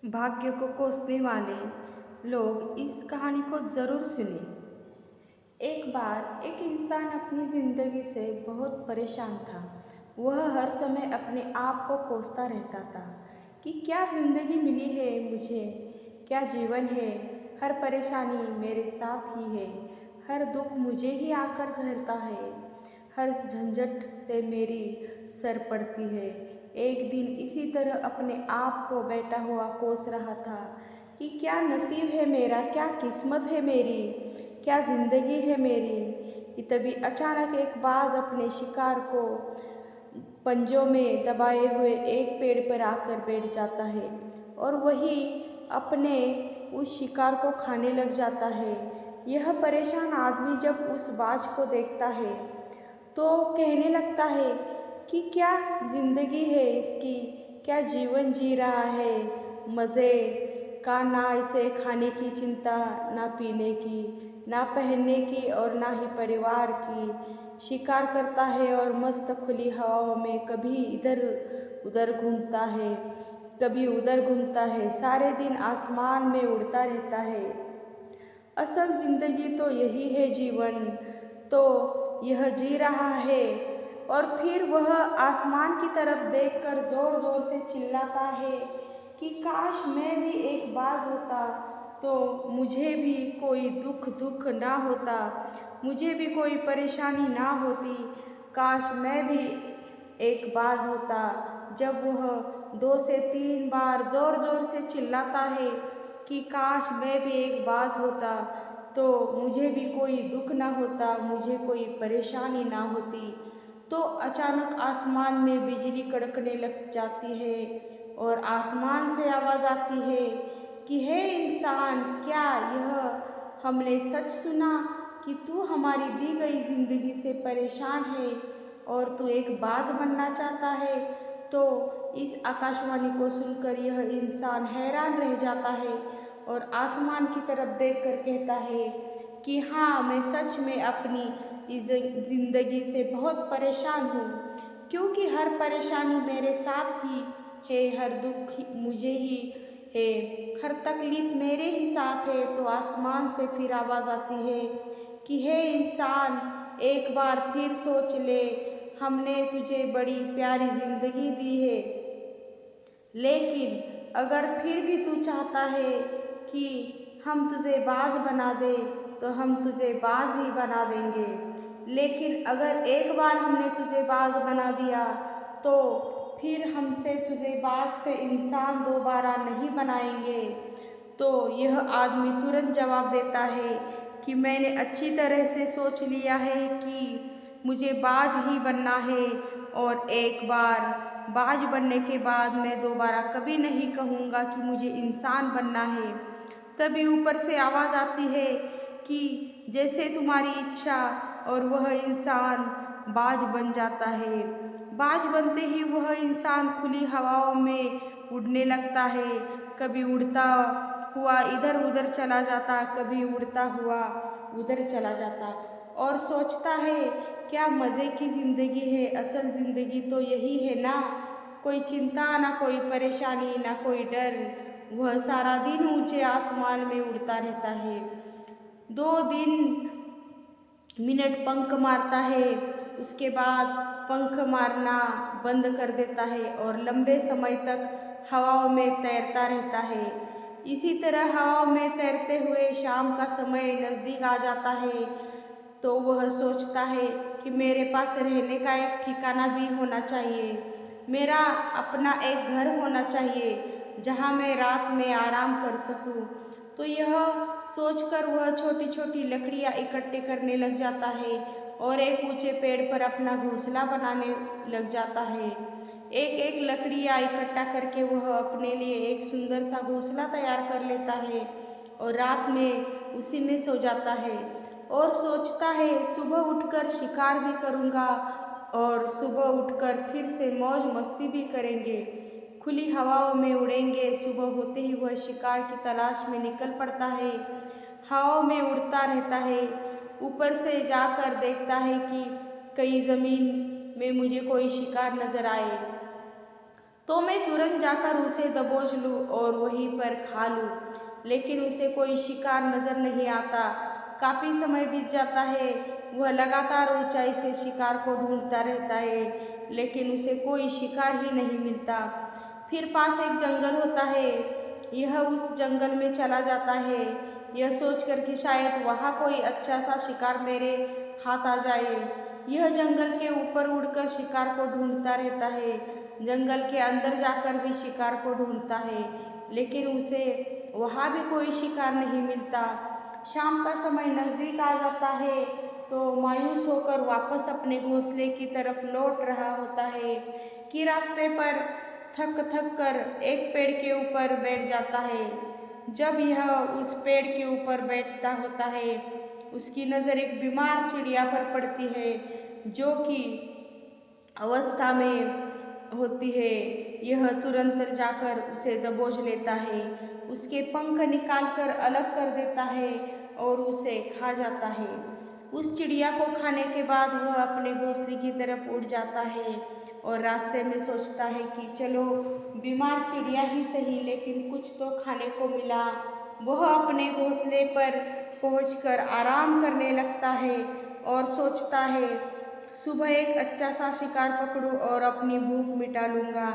भाग्य को कोसने वाले लोग इस कहानी को ज़रूर सुने। एक बार एक इंसान अपनी ज़िंदगी से बहुत परेशान था। वह हर समय अपने आप को कोसता रहता था कि क्या ज़िंदगी मिली है मुझे, क्या जीवन है, हर परेशानी मेरे साथ ही है, हर दुख मुझे ही आकर घेरता है, हर झंझट से मेरी सर पड़ती है। एक दिन इसी तरह अपने आप को बैठा हुआ कोस रहा था कि क्या नसीब है मेरा, क्या किस्मत है मेरी, क्या ज़िंदगी है मेरी, कि तभी अचानक एक बाज अपने शिकार को पंजों में दबाए हुए एक पेड़ पर आकर बैठ जाता है और वही अपने उस शिकार को खाने लग जाता है। यह परेशान आदमी जब उस बाज को देखता है तो कहने लगता है कि क्या ज़िंदगी है इसकी, क्या जीवन जी रहा है, मज़े का, ना इसे खाने की चिंता, ना पीने की, ना पहनने की और ना ही परिवार की। शिकार करता है और मस्त खुली हवाओं में कभी इधर उधर घूमता है, कभी उधर घूमता है, सारे दिन आसमान में उड़ता रहता है। असल ज़िंदगी तो यही है, जीवन तो यह जी रहा है। और फिर वह आसमान की तरफ देखकर ज़ोर ज़ोर से चिल्लाता है कि काश मैं भी एक बाज होता तो मुझे भी कोई दुख ना होता, मुझे भी कोई परेशानी ना होती, काश मैं भी एक बाज होता। जब वह 2 से 3 बार ज़ोर ज़ोर से चिल्लाता है कि काश मैं भी एक बाज होता तो मुझे भी कोई दुख ना होता, मुझे कोई परेशानी ना होती, तो अचानक आसमान में बिजली कड़कने लग जाती है और आसमान से आवाज़ आती है कि हे इंसान, क्या यह हमने सच सुना कि तू हमारी दी गई ज़िंदगी से परेशान है और तू एक बाज बनना चाहता है। तो इस आकाशवाणी को सुनकर यह इंसान हैरान रह जाता है और आसमान की तरफ देखकर कहता है कि हाँ, मैं सच में अपनी इस ज़िंदगी से बहुत परेशान हूँ, क्योंकि हर परेशानी मेरे साथ ही है, हर दुख मुझे ही है, हर तकलीफ मेरे ही साथ है। तो आसमान से फिर आवाज़ आती है कि हे इंसान, एक बार फिर सोच ले, हमने तुझे बड़ी प्यारी ज़िंदगी दी है, लेकिन अगर फिर भी तू चाहता है कि हम तुझे बाज बना दें तो हम तुझे बाज ही बना देंगे, लेकिन अगर एक बार हमने तुझे बाज बना दिया तो फिर हमसे तुझे बाज से इंसान दोबारा नहीं बनाएंगे। तो यह आदमी तुरंत जवाब देता है कि मैंने अच्छी तरह से सोच लिया है कि मुझे बाज ही बनना है और एक बार बाज बनने के बाद मैं दोबारा कभी नहीं कहूँगा कि मुझे इंसान बनना है। तभी ऊपर से आवाज़ आती है कि जैसे तुम्हारी इच्छा, और वह इंसान बाज बन जाता है। बाज बनते ही वह इंसान खुली हवाओं में उड़ने लगता है, कभी उड़ता हुआ इधर उधर चला जाता, कभी उड़ता हुआ उधर चला जाता और सोचता है क्या मज़े की ज़िंदगी है, असल ज़िंदगी तो यही है ना, कोई चिंता ना कोई परेशानी ना कोई डर। वह सारा दिन ऊंचे आसमान में उड़ता रहता है, 2 दिन मिनट पंख मारता है, उसके बाद पंख मारना बंद कर देता है और लंबे समय तक हवाओं में तैरता रहता है। इसी तरह हवाओं में तैरते हुए शाम का समय नज़दीक आ जाता है तो वह सोचता है कि मेरे पास रहने का एक ठिकाना भी होना चाहिए, मेरा अपना एक घर होना चाहिए जहाँ मैं रात में आराम कर सकूँ। तो यह सोचकर वह छोटी छोटी लकड़ियाँ इकट्ठे करने लग जाता है और एक ऊंचे पेड़ पर अपना घोंसला बनाने लग जाता है। एक एक लकड़ियाँ इकट्ठा करके वह अपने लिए एक सुंदर सा घोंसला तैयार कर लेता है और रात में उसी में सो जाता है और सोचता है सुबह उठकर शिकार भी करूँगा और सुबह उठकर फिर से मौज मस्ती भी करेंगे, खुली हवाओं में उड़ेंगे। सुबह होते ही वह शिकार की तलाश में निकल पड़ता है, हवाओं में उड़ता रहता है, ऊपर से जाकर देखता है कि कहीं ज़मीन में मुझे कोई शिकार नज़र आए। तो मैं तुरंत जाकर उसे दबोच लूँ और वहीं पर खा लूँ। लेकिन उसे कोई शिकार नजर नहीं आता। काफी समय बीत जाता है। वह लगातार ऊंचाई से शिकार को ढूंढता रहता है, लेकिन उसे कोई शिकार ही नहीं मिलता। फिर पास एक जंगल होता है। यह उस जंगल में चला जाता है, यह सोचकर कि शायद वहाँ कोई अच्छा सा शिकार मेरे हाथ आ जाए। यह जंगल के ऊपर उड़कर शिकार को ढूंढता रहता है, जंगल के अंदर जाकर भी शिकार को ढूंढता है, लेकिन उसे वहाँ भी कोई शिकार नहीं मिलता। शाम का समय नजदीक आ जाता है तो मायूस होकर वापस अपने घोंसले की तरफ लौट रहा होता है कि रास्ते पर थक थक कर एक पेड़ के ऊपर बैठ जाता है। जब यह उस पेड़ के ऊपर बैठता होता है, उसकी नज़र एक बीमार चिड़िया पर पड़ती है जो कि अवस्था में होती है। यह तुरंत जाकर उसे दबोच लेता है, उसके पंख निकालकर अलग कर देता है और उसे खा जाता है। उस चिड़िया को खाने के बाद वह अपने घोंसले की तरफ उड़ जाता है और रास्ते में सोचता है कि चलो बीमार चिड़िया ही सही, लेकिन कुछ तो खाने को मिला। वह अपने घोंसले पर पहुंचकर आराम करने लगता है और सोचता है सुबह एक अच्छा सा शिकार पकड़ूं और अपनी भूख मिटा लूँगा।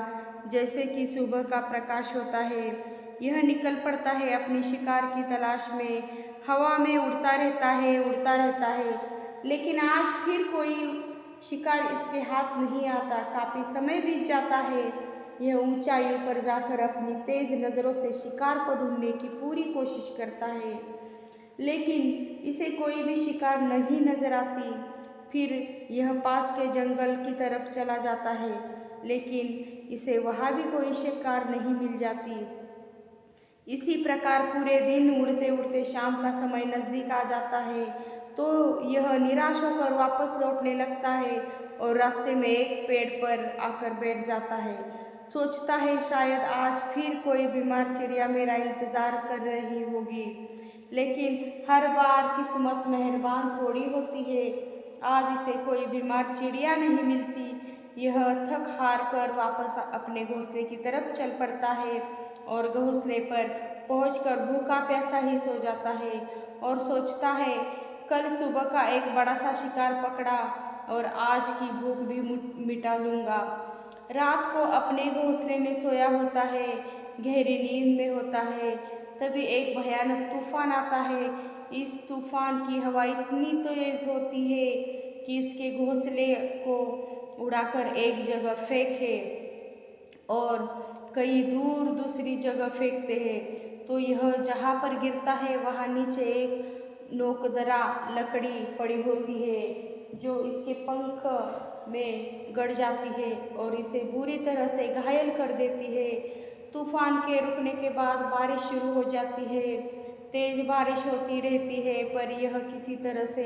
जैसे कि सुबह का प्रकाश होता है, यह निकल पड़ता है अपनी शिकार की तलाश में। हवा में उड़ता रहता है, उड़ता रहता है, लेकिन आज फिर कोई शिकार इसके हाथ नहीं आता। काफ़ी समय बीत जाता है। यह ऊंचाइयों पर जाकर अपनी तेज नज़रों से शिकार को ढूंढने की पूरी कोशिश करता है, लेकिन इसे कोई भी शिकार नहीं नजर आती। फिर यह पास के जंगल की तरफ चला जाता है, लेकिन इसे वहाँ भी कोई शिकार नहीं मिल जाती। इसी प्रकार पूरे दिन उड़ते उड़ते शाम का समय नज़दीक आ जाता है तो यह निराश होकर वापस लौटने लगता है और रास्ते में एक पेड़ पर आकर बैठ जाता है। सोचता है शायद आज फिर कोई बीमार चिड़िया मेरा इंतज़ार कर रही होगी, लेकिन हर बार किस्मत मेहरबान थोड़ी होती है। आज इसे कोई बीमार चिड़िया नहीं मिलती। यह थक हार कर वापस अपने घोंसले की तरफ चल पड़ता है और घोंसले पर पहुंचकर भूखा प्यासा ही सो जाता है और सोचता है कल सुबह का एक बड़ा सा शिकार पकड़ा और आज की भूख भी मिटा लूँगा। रात को अपने घोंसले में सोया होता है, गहरी नींद में होता है, तभी एक भयानक तूफान आता है। इस तूफान की हवा इतनी तेज होती है कि इसके घोंसले को उड़ाकर एक जगह फेंके और कई दूर दूसरी जगह फेंकते हैं। तो यह जहाँ पर गिरता है वहाँ नीचे एक नोकदरा लकड़ी पड़ी होती है जो इसके पंख में गड़ जाती है और इसे बुरी तरह से घायल कर देती है। तूफान के रुकने के बाद बारिश शुरू हो जाती है। तेज बारिश होती रहती है, पर यह किसी तरह से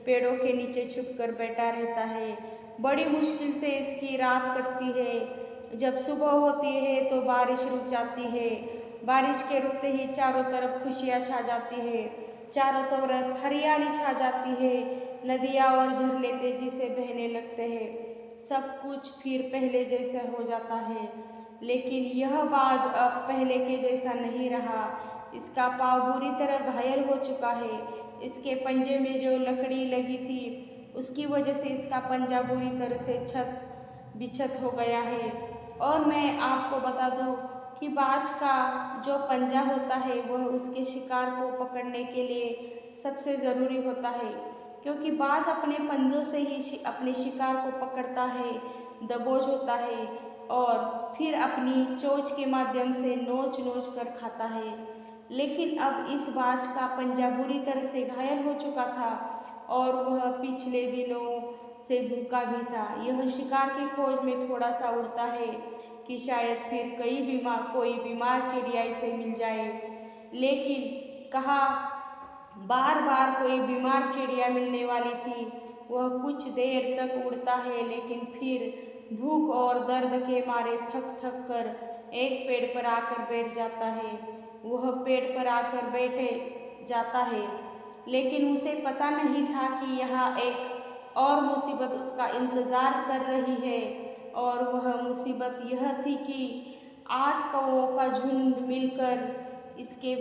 पेड़ों के नीचे छुपकर बैठा रहता है। बड़ी मुश्किल से इसकी रात कटती है। जब सुबह होती है तो बारिश रुक जाती है। बारिश के रुकते ही चारों तरफ खुशियाँ छा जाती है, चारों तरफ हरियाली छा जाती है। नदियाँ और झरने तेजी से बहने लगते हैं। सब कुछ फिर पहले जैसा हो जाता है, लेकिन यह बाज अब पहले के जैसा नहीं रहा। इसका पाँव बुरी तरह घायल हो चुका है। इसके पंजे में जो लकड़ी लगी थी उसकी वजह से इसका पंजा बुरी तरह से छत बिछत हो गया है। और मैं आपको बता दूं कि बाज का जो पंजा होता है वह उसके शिकार को पकड़ने के लिए सबसे ज़रूरी होता है, क्योंकि बाज अपने पंजों से ही अपने शिकार को पकड़ता है, दबोच होता है और फिर अपनी चोंच के माध्यम से नोच नोच कर खाता है। लेकिन अब इस बाज का पंजा बुरी तरह से घायल हो चुका था और वह पिछले दिनों से भूखा भी था। यह शिकार की खोज में थोड़ा सा उड़ता है कि शायद फिर कोई बीमार चिड़िया इसे मिल जाए, लेकिन कहा बार बार कोई बीमार चिड़िया मिलने वाली थी। वह कुछ देर तक उड़ता है, लेकिन फिर भूख और दर्द के मारे थक थक कर एक पेड़ पर आकर बैठ जाता है। वह पेड़ पर आकर बैठे जाता है, लेकिन उसे पता नहीं था कि यहाँ एक और मुसीबत उसका इंतज़ार कर रही है। और वह मुसीबत यह थी कि 8 कौओं का झुंड मिलकर इसके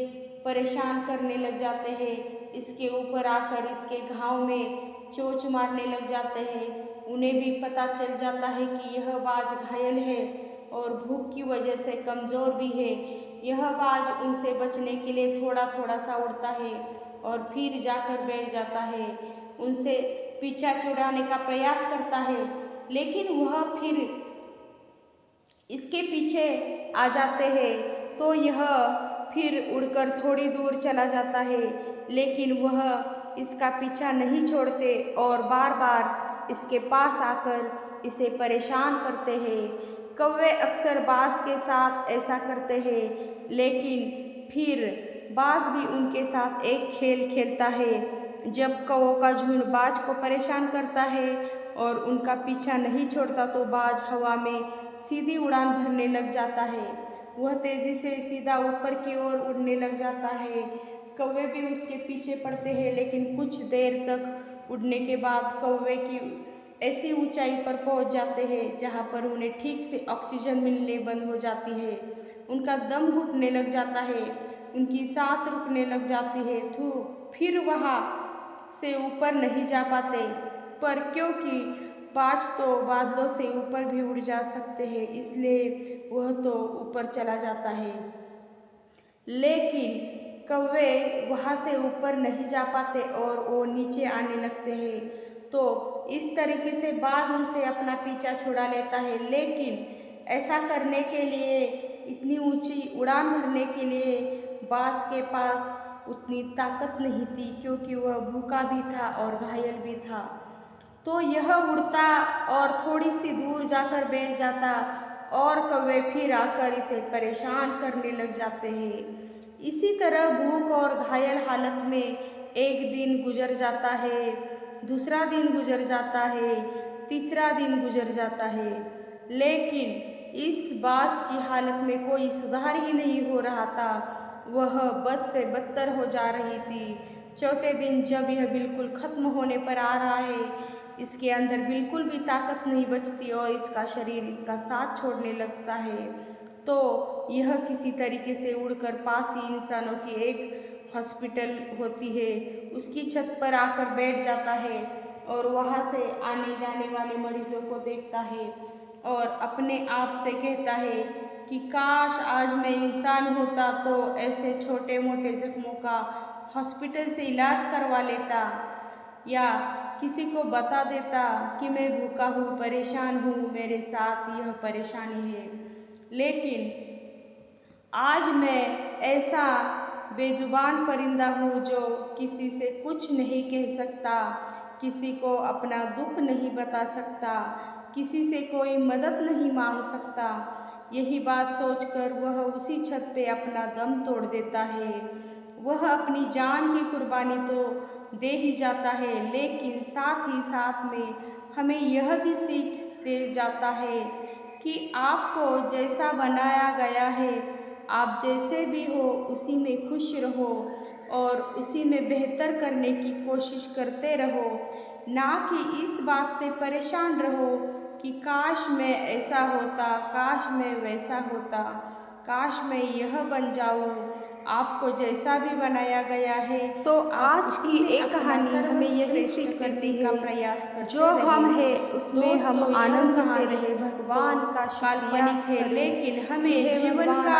परेशान करने लग जाते हैं। इसके ऊपर आकर इसके घाव में चोंच मारने लग जाते हैं। उन्हें भी पता चल जाता है कि यह बाज घायल है और भूख की वजह से कमज़ोर भी है। यह बाज उनसे बचने के लिए थोड़ा थोड़ा सा उड़ता है और फिर जाकर बैठ जाता है। उनसे पीछा छुड़ाने का प्रयास करता है, लेकिन वह फिर इसके पीछे आ जाते हैं तो यह फिर उड़कर थोड़ी दूर चला जाता है, लेकिन वह इसका पीछा नहीं छोड़ते और बार बार इसके पास आकर इसे परेशान करते हैं। कौवे अक्सर बाज के साथ ऐसा करते हैं, लेकिन फिर बाज भी उनके साथ एक खेल खेलता है। जब कौवों का झुंड बाज को परेशान करता है और उनका पीछा नहीं छोड़ता तो बाज हवा में सीधी उड़ान भरने लग जाता है। वह तेजी से सीधा ऊपर की ओर उड़ने लग जाता है। कौवे भी उसके पीछे पड़ते हैं, लेकिन कुछ देर तक उड़ने के बाद कौवे की ऐसी ऊंचाई पर पहुंच जाते हैं जहां पर उन्हें ठीक से ऑक्सीजन मिलने बंद हो जाती है। उनका दम घुटने लग जाता है, उनकी सांस रुकने लग जाती है। फिर वहां से ऊपर नहीं जा पाते, पर क्योंकि बाज तो बादलों से ऊपर भी उड़ जा सकते हैं, इसलिए वह तो ऊपर चला जाता है। लेकिन कौवे वहाँ से ऊपर नहीं जा पाते और वो नीचे आने लगते हैं। तो इस तरीके से बाज उनसे अपना पीछा छुड़ा लेता है, लेकिन ऐसा करने के लिए, इतनी ऊंची उड़ान भरने के लिए बाज के पास उतनी ताकत नहीं थी, क्योंकि वह भूखा भी था और घायल भी था। तो यह उड़ता और थोड़ी सी दूर जाकर बैठ जाता और कौवे फिर आकर इसे परेशान करने लग जाते हैं। इसी तरह भूख और घायल हालत में एक दिन गुजर जाता है, दूसरा दिन गुजर जाता है, तीसरा दिन गुजर जाता है, लेकिन इस बाज की हालत में कोई सुधार ही नहीं हो रहा था। वह बद से बदतर हो जा रही थी। चौथे दिन जब यह बिल्कुल खत्म होने पर आ रहा है, इसके अंदर बिल्कुल भी ताकत नहीं बचती और इसका शरीर इसका साथ छोड़ने लगता है, तो यह किसी तरीके से उड़कर पास ही इंसानों की एक हॉस्पिटल होती है उसकी छत पर आकर बैठ जाता है और वहाँ से आने जाने वाले मरीजों को देखता है और अपने आप से कहता है कि काश आज मैं इंसान होता तो ऐसे छोटे मोटे जख्मों का हॉस्पिटल से इलाज करवा लेता, या किसी को बता देता कि मैं भूखा हूँ, परेशान हूँ, मेरे साथ यह परेशानी है। लेकिन आज मैं ऐसा बेजुबान परिंदा हूँ जो किसी से कुछ नहीं कह सकता, किसी को अपना दुख नहीं बता सकता, किसी से कोई मदद नहीं मांग सकता। यही बात सोचकर वह उसी छत पे अपना दम तोड़ देता है। वह अपनी जान की कुर्बानी तो दे ही जाता है, लेकिन साथ ही साथ में हमें यह भी सीख दे जाता है कि आपको जैसा बनाया गया है, आप जैसे भी हो उसी में खुश रहो और उसी में बेहतर करने की कोशिश करते रहो, ना कि इस बात से परेशान रहो कि काश मैं ऐसा होता, काश मैं वैसा होता, काश मैं यह बन जाऊं। आपको जैसा भी बनाया गया है, तो आज की एक कहानी हमें यही सीख देती है प्रयास जो हम है उसमें हम आनंद से रहे। भगवान का काल्पनिक है, लेकिन हमें जीवन का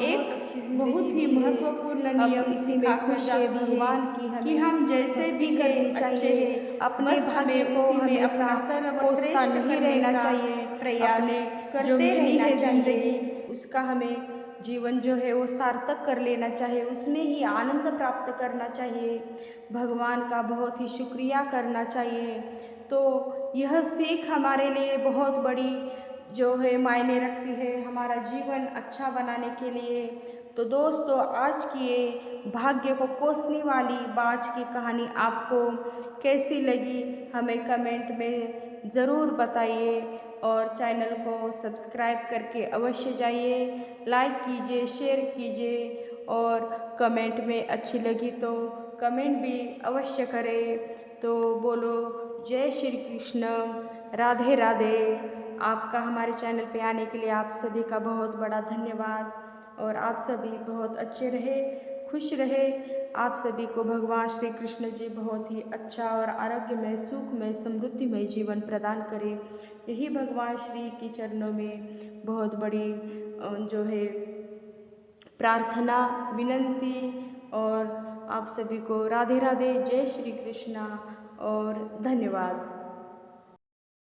एक बहुत ही महत्वपूर्ण नियम इसी में खुश है भगवान की कि हम जैसे भी करनी चाहिए, अपने भाग्य को हमेशा कोसता नहीं रहना चाहिए, प्रयास करते रहना जिंदगी उसका हमें जीवन जो है वो सार्थक कर लेना चाहिए, उसमें ही आनंद प्राप्त करना चाहिए, भगवान का बहुत ही शुक्रिया करना चाहिए। तो यह सीख हमारे लिए बहुत बड़ी जो है मायने रखती है हमारा जीवन अच्छा बनाने के लिए। तो दोस्तों, आज की ये भाग्य को कोसने वाली बाज की कहानी आपको कैसी लगी हमें कमेंट में ज़रूर बताइए और चैनल को सब्सक्राइब करके अवश्य जाइए, लाइक कीजिए, शेयर कीजिए और कमेंट में अच्छी लगी तो कमेंट भी अवश्य करें। तो बोलो जय श्री कृष्ण, राधे राधे। आपका हमारे चैनल पे आने के लिए आप सभी का बहुत बड़ा धन्यवाद। और आप सभी बहुत अच्छे रहे, खुश रहे। आप सभी को भगवान श्री कृष्ण जी बहुत ही अच्छा और आरोग्यमय, सुखमय, समृद्धिमय जीवन प्रदान करें। यही भगवान श्री के चरणों में बहुत बड़ी जो है प्रार्थना, विनंती। और आप सभी को राधे राधे, जय श्री कृष्णा और धन्यवाद।